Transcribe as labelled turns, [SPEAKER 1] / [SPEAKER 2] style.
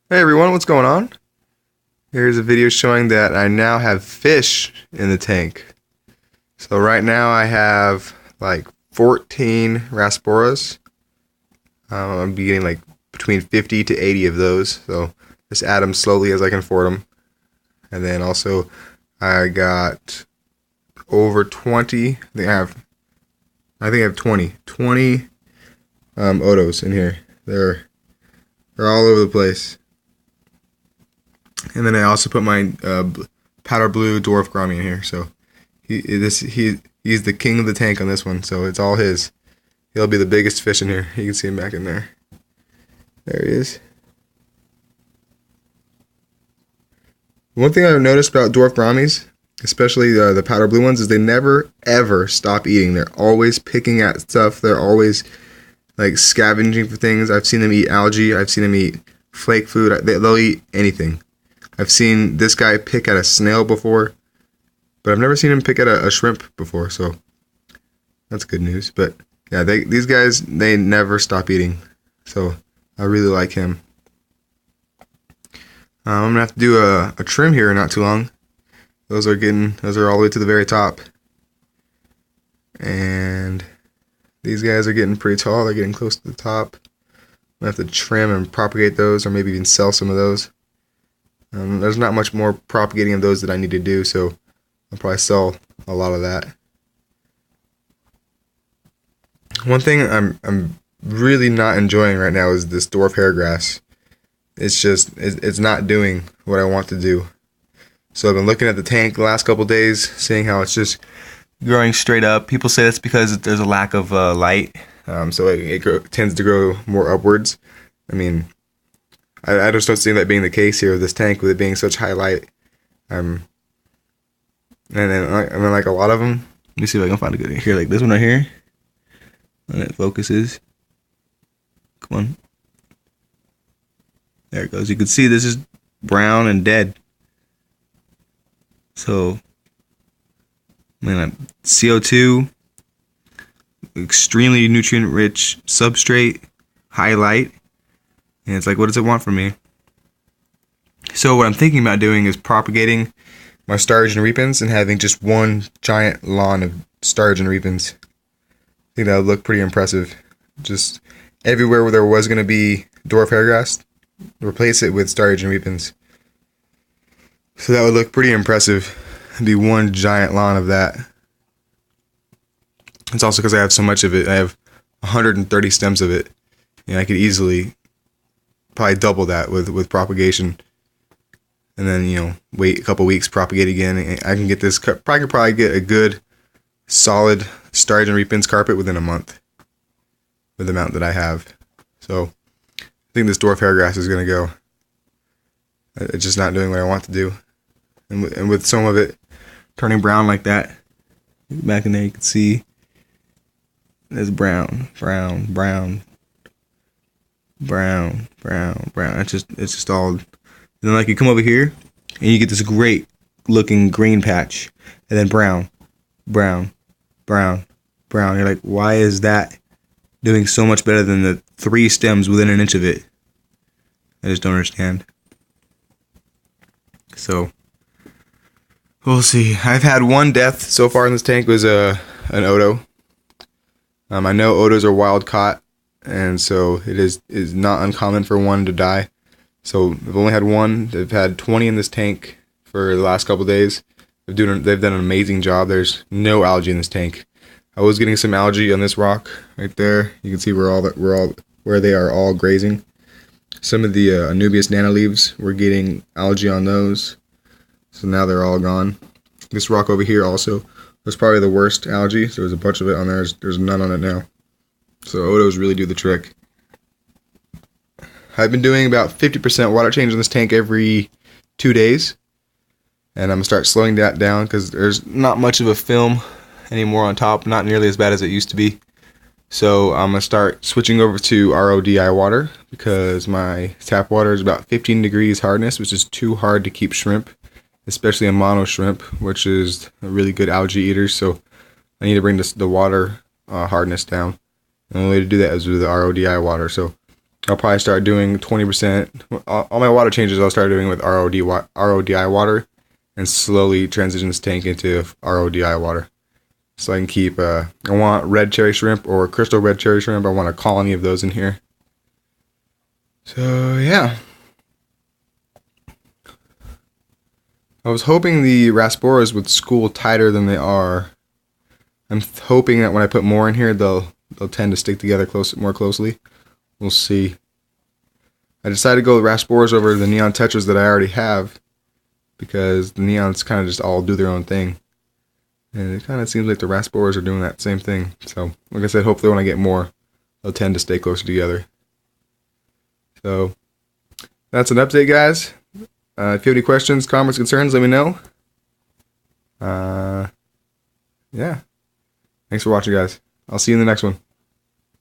[SPEAKER 1] Hey everyone, what's going on? Here's a video showing that I now have fish in the tank. So right now I have like 14 Rasporas. I'm be getting like between 50 to 80 of those. So just add them slowly as I can afford them. And then also I got over 20. I think I have 20 Odos in here. They're all over the place. And then I also put my powder blue dwarf Grommy in here. So he's the king of the tank on this one. So it's all his. He'll be the biggest fish in here. You can see him back in there. There he is. One thing I've noticed about dwarf Grommies, especially the powder blue ones, is they never ever stop eating. They're always picking at stuff. They're always like scavenging for things. I've seen them eat algae. I've seen them eat flake food. They'll eat anything. I've seen this guy pick at a snail before, but I've never seen him pick at a shrimp before, so that's good news. But yeah, these guys, they never stop eating, so I really like him. I'm gonna have to do a trim here in not too long. Those are all the way to the very top, and these guys are getting pretty tall. They're getting close to the top. I'm gonna have to trim and propagate those, or maybe even sell some of those. There's not much more propagating of those that I need to do, so I'll probably sell a lot of that. One thing I'm really not enjoying right now is this dwarf hairgrass. It's not doing what I want to do. So I've been looking at the tank the last couple days, seeing how it's just growing straight up. People say that's because there's a lack of light, so it tends to grow more upwards. I mean, I just don't see that being the case here with this tank, with it being such high light. And then like a lot of them. Let me see if I can find a good here, like this one right here. And it focuses. Come on. There it goes. You can see this is brown and dead. So, CO2, extremely nutrient-rich substrate, high light. And it's like, what does it want from me? So what I'm thinking about doing is propagating my Stars and Repens and having just one giant lawn of Stars and Repens. I think that would look pretty impressive. Just everywhere where there was going to be dwarf hairgrass, replace it with Stars and Repens. So that would look pretty impressive. It'd be one giant lawn of that. It's also because I have so much of it. I have 130 stems of it. And I could easily probably double that with propagation, and then wait a couple weeks, propagate again. And I can get this. Probably get a good, solid Stars and Repens carpet within a month with the amount that I have. So I think this dwarf hairgrass is gonna go. It's just not doing what I want to do, and with some of it turning brown like that, back in there you can see there's brown. It's just all. And then like you come over here and you get this great looking green patch, and then brown. You're like, why is that doing so much better than the 3 stems within an inch of it? I just don't understand. So we'll see. I've had one death so far in this tank. It was an Odo. I know Odos are wild caught, and so it is not uncommon for one to die. So I've only had one. They've had 20 in this tank for the last couple of days. They've done an amazing job. There's no algae in this tank. I was getting some algae on this rock right there. You can see where they are all grazing. Some of the Anubias nanoleaves, we're getting algae on those. So now they're all gone. This rock over here also was probably the worst algae. So there's a bunch of it on there. There's none on it now. So Odos really do the trick. I've been doing about 50% water change in this tank every 2 days. And I'm going to start slowing that down because there's not much of a film anymore on top. Not nearly as bad as it used to be. So I'm going to start switching over to RODI water because my tap water is about 15 degrees hardness, which is too hard to keep shrimp, especially a mono shrimp, which is a really good algae eater. So I need to bring the water hardness down. And the only way to do that is with the RODI water. So I'll probably start doing 20%. All my water changes I'll start doing with RODI water, and slowly transition this tank into RODI water. So I can keep, I want red cherry shrimp or crystal red cherry shrimp. I want a colony of those in here. So yeah. I was hoping the Rasboras would school tighter than they are. I'm hoping that when I put more in here, they'll tend to stick together more closely. We'll see. I decided to go with Rasboras over the Neon Tetras that I already have, because the Neons kind of just all do their own thing. And it kind of seems like the Rasboras are doing that same thing. So, like I said, hopefully when I get more, they'll tend to stay closer together. So, that's an update, guys. If you have any questions, comments, concerns, let me know. Yeah. Thanks for watching, guys. I'll see you in the next one.